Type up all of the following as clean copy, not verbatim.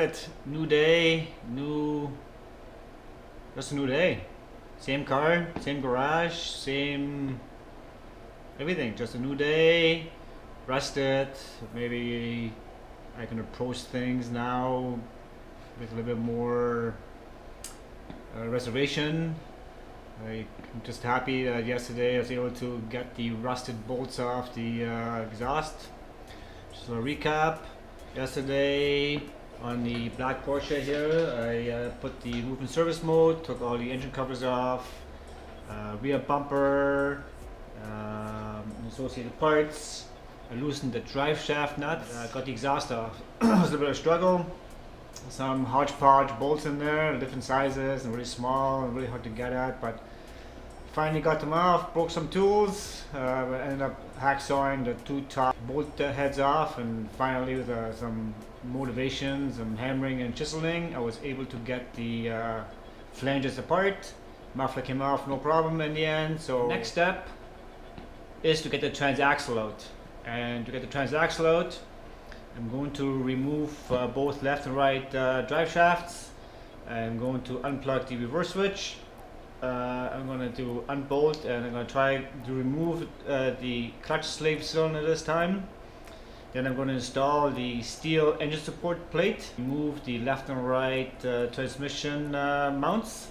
it. New day, just a new day. Same car, same garage, same everything. Just a new day. Rested. Maybe I can approach things now with a little bit more reservation. I'm just happy that yesterday I was able to get the rusted bolts off the exhaust. So recap, yesterday on the black Porsche here, I put the move in service mode, took all the engine covers off, rear bumper, associated parts. I loosened the drive shaft nut, got the exhaust off. It was a little bit of a struggle. Some hodgepodge bolts in there, different sizes and really small and really hard to get at, but finally got them off, broke some tools, ended up hacksawing the two top bolt heads off, and finally with some motivation, some hammering and chiseling, I was able to get the flanges apart. Muffler came off no problem in the end. So next step is to get the transaxle out. And to get the transaxle out, I'm going to remove both left and right drive shafts. I'm going to unplug the reverse switch. I'm going to unbolt, and I'm going to try to remove the clutch slave cylinder this time. Then I'm going to install the steel engine support plate, remove the left and right transmission mounts,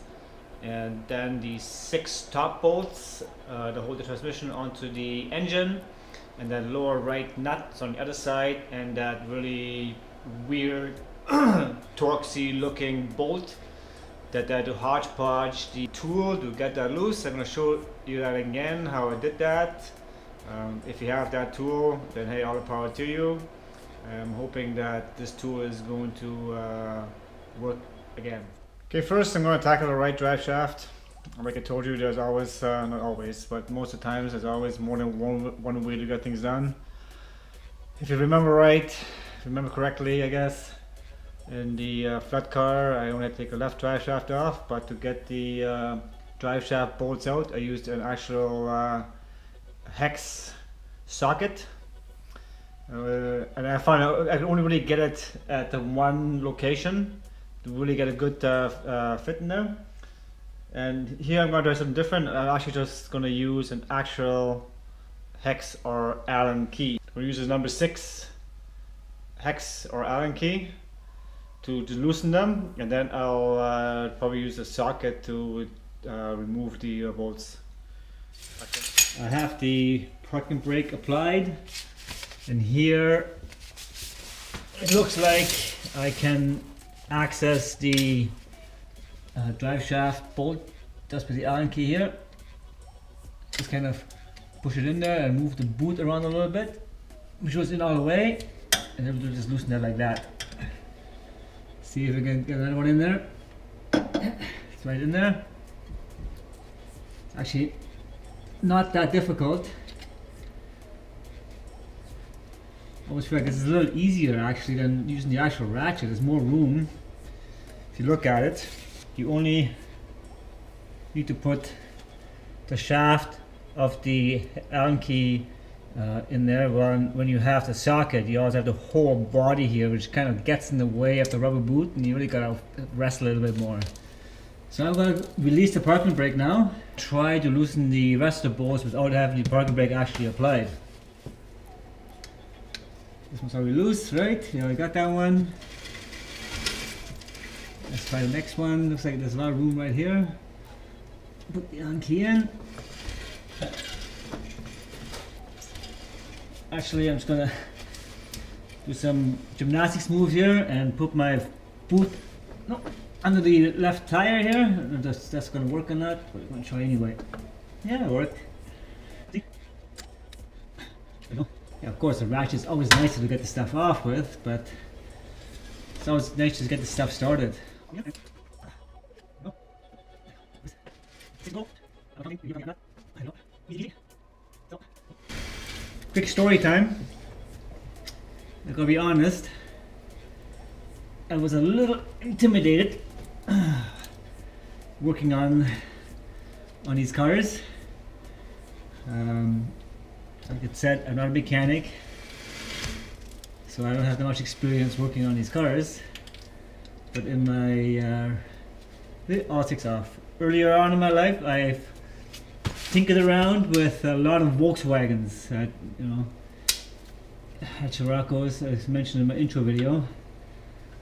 and then the 6 top bolts to hold the transmission onto the engine, and then lower right nuts on the other side, and that really weird torquey looking bolt that I had to hodgepodge the tool to get that loose. I'm going to show you that again, how I did that. If you have that tool, then hey, all the power to you. I'm hoping that this tool is going to work again. Okay, first I'm going to tackle the right drive shaft. Like I told you, there's always, not always, but most of the times there's always more than one way to get things done. If you remember right, remember correctly I guess, in the flat car I only had to take the left drive shaft off, but to get the drive shaft bolts out I used an actual hex socket. And I found out I could only really get it at the one location to really get a good fit in there. And here I'm going to do something different. I'm actually just going to use an actual hex or Allen key. I'm going to use this number 6 hex or Allen key to loosen them, and then I'll probably use a socket to remove the bolts. Okay. I have the parking brake applied, and here it looks like I can access the drive shaft bolt just with the Allen key here. Just kind of push it in there and move the boot around a little bit, which was in all the way, and then we'll just loosen that like that. See if we can get another one in there. It's right in there. It's actually not that difficult. I always feel like this is a little easier actually than using the actual ratchet. There's more room. If you look at it, you only need to put the shaft of the Allen key in there. When you have the socket, you always have the whole body here, which kind of gets in the way of the rubber boot, and you really gotta rest a little bit more. So I'm going to release the parking brake now. Try to loosen the rest of the bolts without having the parking brake actually applied. This one's already loose, right? Yeah, we got that one. Let's try the next one. Looks like there's a lot of room right here. Put the Allen key in. Actually, I'm just gonna do some gymnastics moves here and put my boot under the left tire here. I don't know if that's gonna work or not, but I'm gonna try anyway. Yeah, it worked. Yeah, of course, the ratchet is always nicer to get the stuff off with, but it's always nice to get the stuff started. Quick story time. I'm gonna be honest, I was a little intimidated working on these cars. Like I said, I'm not a mechanic, so I don't have that much experience working on these cars. but in my R6 off. Earlier on in my life, I've tinkered around with a lot of Volkswagens. You know, had Scirocco's, as mentioned in my intro video.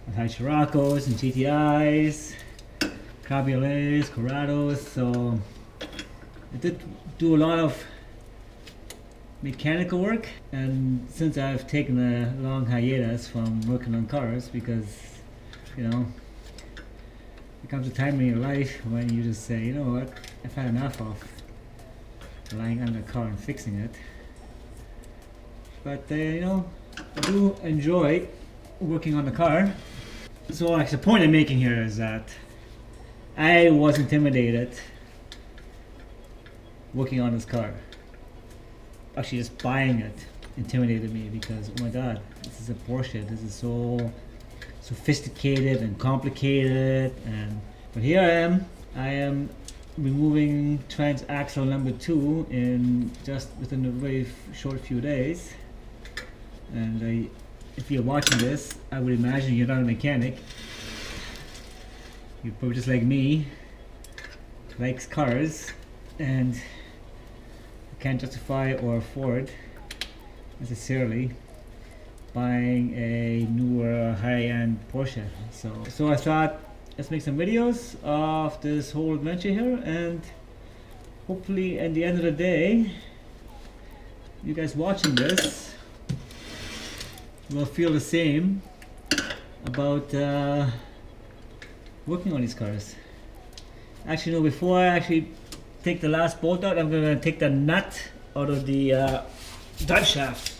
I've had Scirocco's and GTIs, Cabriolets, Corrados, so I did do a lot of mechanical work, and since I've taken a long hiatus from working on cars, because, you know, there comes a time in your life when you just say, you know what, I've had enough of lying under a car and fixing it. But you know, I do enjoy working on the car. So actually, the point I'm making here is that I was intimidated working on this car. Actually, just buying it intimidated me, because oh my god, this is a Porsche. This is so sophisticated and complicated. But here I am removing transaxle number 2 in just within a very short few days. And if you're watching this, I would imagine you're not a mechanic. You're probably just like me, likes cars, and can't justify or afford necessarily buying a newer high-end Porsche. So I thought, let's make some videos of this whole adventure here, and hopefully at the end of the day, you guys watching this will feel the same about working on these cars. Actually, no, before I actually take the last bolt out, I'm going to take the nut out of the drive shaft.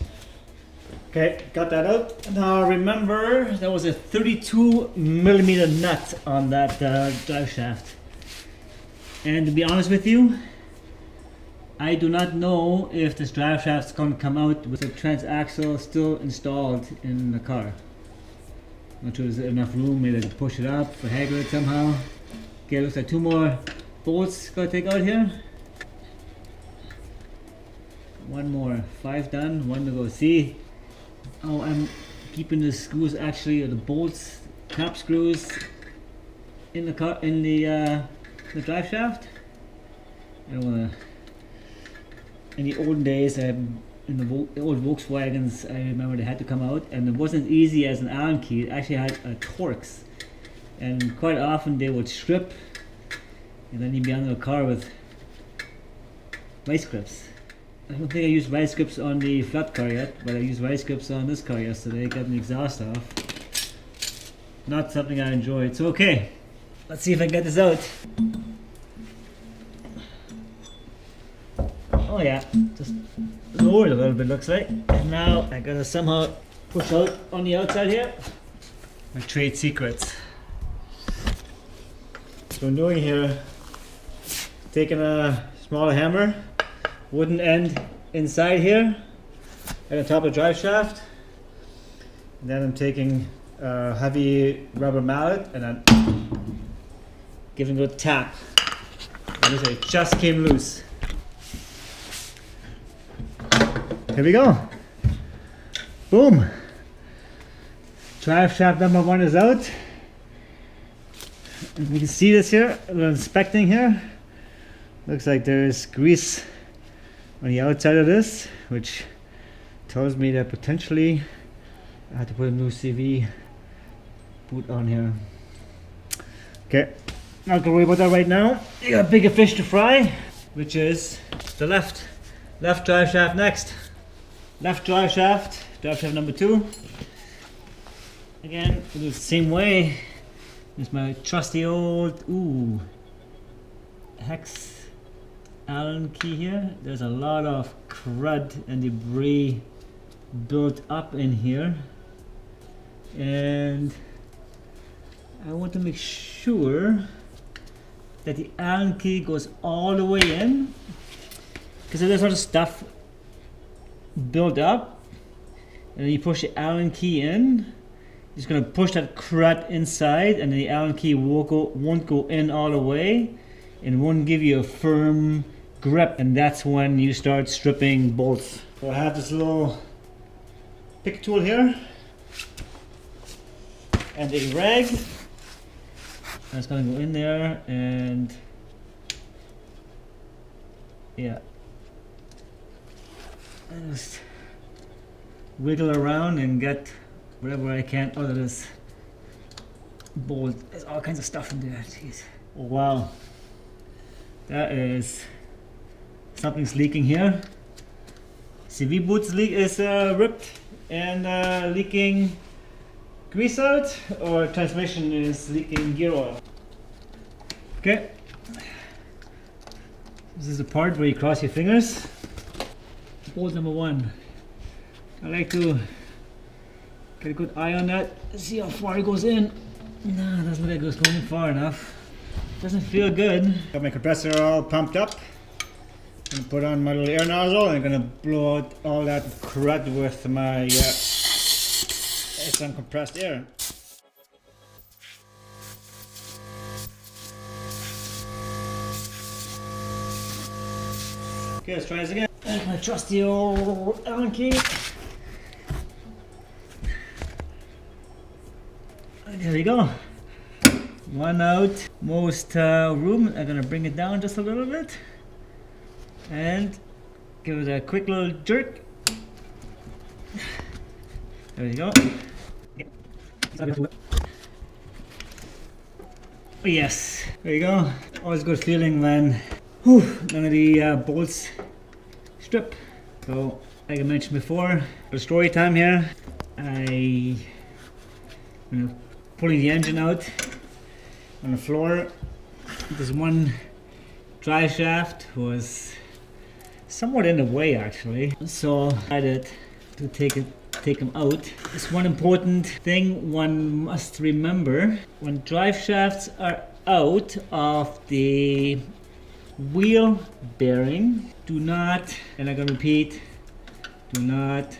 Okay, got that out. Now remember, there was a 32mm nut on that drive shaft. And to be honest with you, I do not know if this drive shaft is going to come out with the transaxle still installed in the car. Not sure there's enough room, maybe I can push it up, finagle it somehow. Okay, looks like 2 more bolts gotta take out here. 1 more, 5 done, 1 to go. See how I'm keeping the screws, actually, or the bolts, cap screws in the car, in the drive shaft. I don't wanna. In the olden days, in the old Volkswagens, I remember they had to come out, and it wasn't easy as an Allen key. It actually had Torx, and quite often they would strip, and then you'd be under the car with vice grips. I don't think I used vice grips on the flat car yet, but I used vice grips on this car yesterday. Got the exhaust off. Not something I enjoyed. So okay, let's see if I can get this out. Oh yeah, just lower it a little bit, looks like. And now I gotta somehow push out on the outside here. My trade secrets. So I'm doing here, taking a smaller hammer, wooden end inside here at the top of the drive shaft, and then I'm taking a heavy rubber mallet and I'm giving it a tap. And it just came loose. Here we go. Boom. Drive shaft number 1 is out. And we can see this here. We're inspecting here. Looks like there's grease on the outside of this, which tells me that potentially I have to put a new CV boot on here. Okay, not gonna worry about that right now. You got a bigger fish to fry, which is the left drive shaft next. Left drive shaft number 2. Again, we'll do it the same way. There's my trusty old hex Allen key here. There's a lot of crud and debris built up in here, and I want to make sure that the Allen key goes all the way in, because if there's a lot of stuff built up and then you push the Allen key in, it's going to push that crud inside, and the Allen key won't go in all the way and won't give you a firm grip, and that's when you start stripping bolts. So I have this little pick tool here and a rag, That's gonna go in there and yeah, I just wiggle around and get whatever I can out of this bolt. There's all kinds of stuff in there. Jeez. Oh, wow, that is something's leaking here. CV boots is ripped and leaking grease out, or transmission is leaking gear oil. Okay, this is the part where you cross your fingers. Bolt number 1. I like to get a good eye on that, see how far it goes in. No, it doesn't look like it's going far enough. Doesn't feel good. Got my compressor all pumped up. Gonna put on my little air nozzle and I'm gonna blow out all that crud with my some compressed air. Okay, let's try this again. There's my trusty old Allen key. There we go. One out. Most room. I'm gonna bring it down just a little bit and give it a quick little jerk. There we go. Yes, there you go. Always good feeling when none of the bolts strip. So, like I mentioned before, for story time here, I'm pulling the engine out on the floor. This one drive shaft was somewhat in the way actually, so I decided to take them out. It's one important thing one must remember: when drive shafts are out of the wheel bearing, do not, and I'm gonna repeat, do not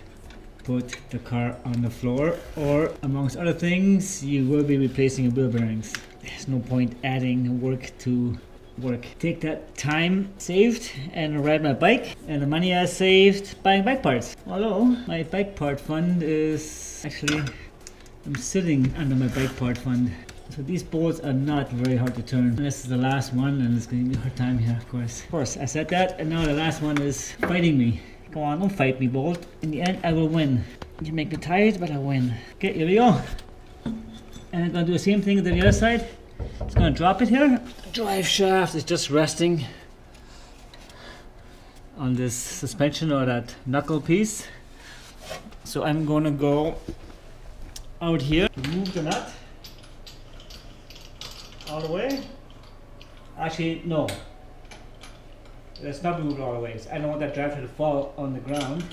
put the car on the floor, or amongst other things, you will be replacing your wheel bearings. There's no point adding work to work. Take that time saved and ride my bike, and the money I saved buying bike parts. Although my bike part fund is actually, I'm sitting under my bike part fund. So these bolts are not very hard to turn. And this is the last one, and it's going to be a hard time here, of course. Of course, I said that, and now the last one is fighting me. Come on, don't fight me, bolt. In the end, I will win. You make me tired, but I win. Okay, here we go. And I'm going to do the same thing to the other side. Just going to drop it here. The drive shaft is just resting on this suspension or that knuckle piece. So I'm going to go out here, remove the nut all the way. Actually, no. Let's not move it all the way. I don't want that drive to fall on the ground.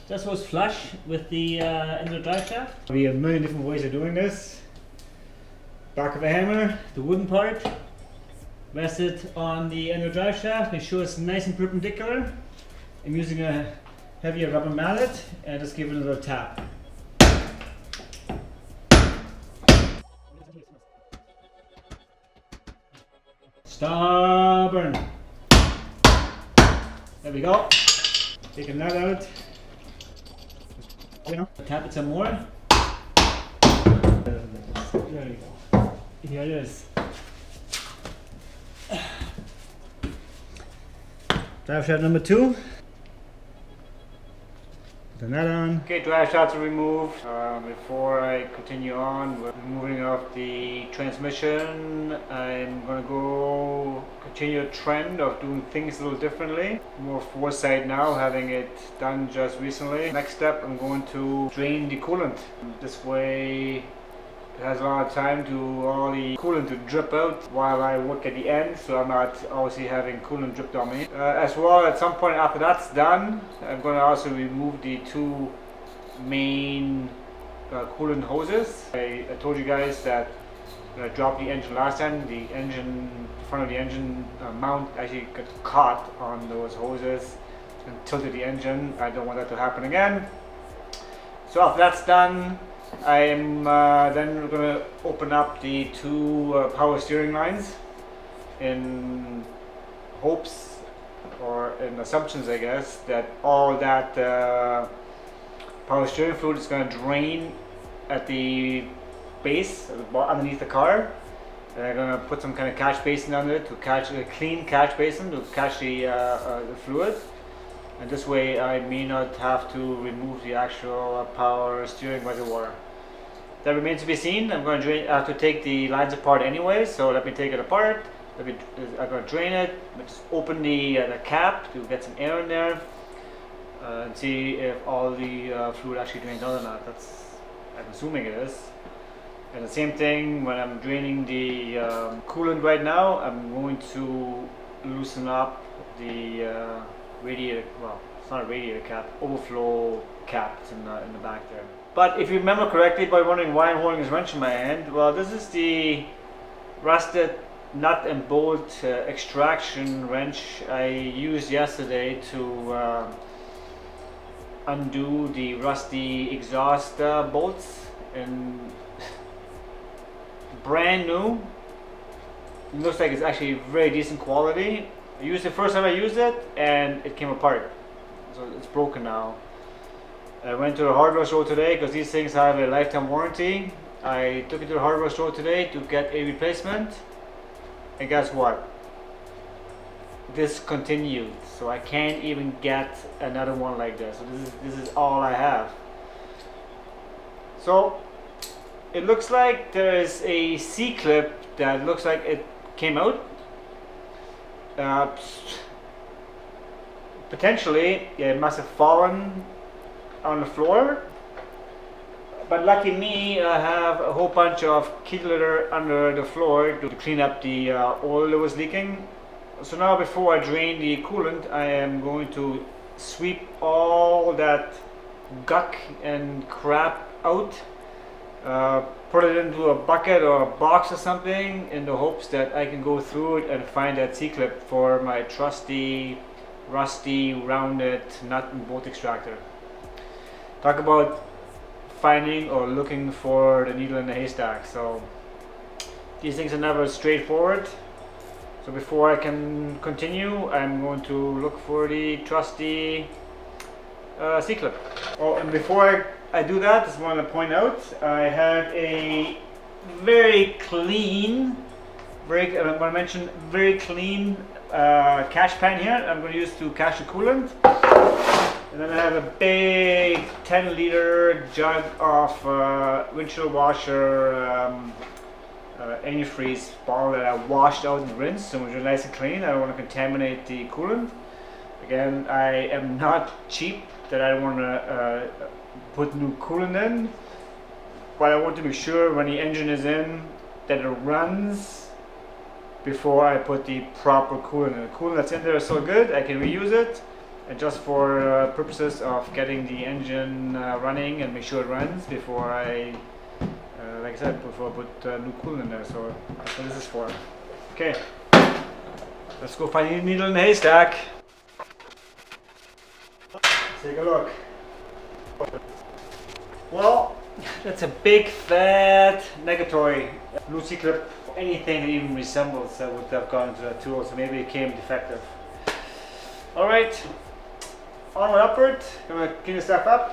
Just goes flush with the end of the drive shaft. There'll be a million different ways of doing this. Back of a hammer, the wooden part, rest it on the end of the drive shaft, make sure it's nice and perpendicular. I'm using a heavier rubber mallet and just give it a little tap. Stubborn. There we go. Take a nut out. Tap it some more. There we go. Here it is. Drive shaft number 2. Put the nut on. Okay, drive shafts are removed. Before I continue on with removing of the transmission, I'm going to continue a trend of doing things a little differently. More foresight now, having it done just recently. Next step, I'm going to drain the coolant. This way it has a lot of time to all the coolant to drip out while I work at the end, so I'm not obviously having coolant dripped on me. As well, at some point after that's done, I'm going to also remove the 2 main coolant hoses. I told you guys that when I dropped the engine last time, the front of the engine mount actually got caught on those hoses and tilted the engine. I don't want that to happen again. So after that's done, I'm then going to open up the 2 power steering lines in hopes or in assumptions, I guess, that all that power steering fluid is going to drain at the base, underneath the car, And I'm gonna put some kind of catch basin under it to catch a clean catch basin to catch the fluid. And this way I may not have to remove the actual power steering reservoir. That remains to be seen. I'm going to have to take the lines apart anyway, so let me take it apart. I'm going to drain it, just open the cap to get some air in there and see if all the fluid actually drains out or not. I'm assuming it is. And the same thing when I'm draining the coolant right now, I'm going to loosen up the radiator, well, it's not a radiator cap, overflow cap in the back there. But if you remember correctly, by wondering why I'm holding this wrench in my hand, well, this is the rusted nut and bolt extraction wrench I used yesterday to undo the rusty exhaust bolts, and brand new. It looks like it's actually very decent quality. I used it first time I used it and it came apart, so it's broken now. I went to the hardware store today because these things have a lifetime warranty. I took it to the hardware store today to get a replacement, and guess what? Discontinued, so I can't even get another one like this. So this is all I have. So it looks like there is a C-clip that looks like it came out. Potentially it must have fallen on the floor, but lucky me, I have a whole bunch of kitty litter under the floor to clean up the oil that was leaking. So now before I drain the coolant, I am going to sweep all that gunk and crap out, put it into a bucket or a box or something in the hopes that I can go through it and find that C-clip for my trusty, rusty, rounded nut and bolt extractor. Talk about finding or looking for the needle in the haystack. So these things are never straightforward. So before I can continue, I'm going to look for the trusty C-clip. Oh, and before I do that, I just want to point out, I have a very clean, I want to mention very clean catch pan here. I'm going to use to catch the coolant. And then I have a big 10-liter jug of windshield washer antifreeze bottle that I washed out and rinsed, so it's nice and clean. I don't want to contaminate the coolant. Again, I am not cheap, that I don't want to put new coolant in, but I want to make sure when the engine is in that it runs before I put the proper coolant in. The coolant that's in there is so good, I can reuse it. And just for purposes of getting the engine running and make sure it runs before I, like I said, before I put new coolant in there. So that's what this is for. Okay, let's go find a needle in the haystack. Take a look. Well, that's a big fat negatory. No C-clip, anything that even resembles that would have gone into that tool, so maybe it came defective. Alright, onward upward, I'm going to clean this stuff up.